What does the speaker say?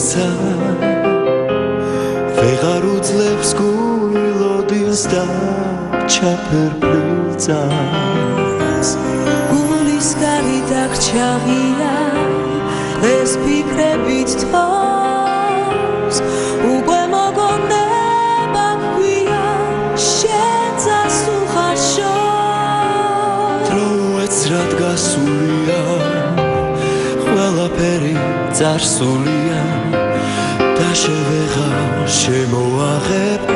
ისა ვეღარ უძლებს გულოდინს და ჩაფერფლილ წამს გულის გარეთ აღჩაღია ეს ფიქრებით თავს უკვე მოგონება გვია შენ წასულხარ შორს დროეცრად გასულია ყველაფერი წარსულია და შევეღარ შემოაღებ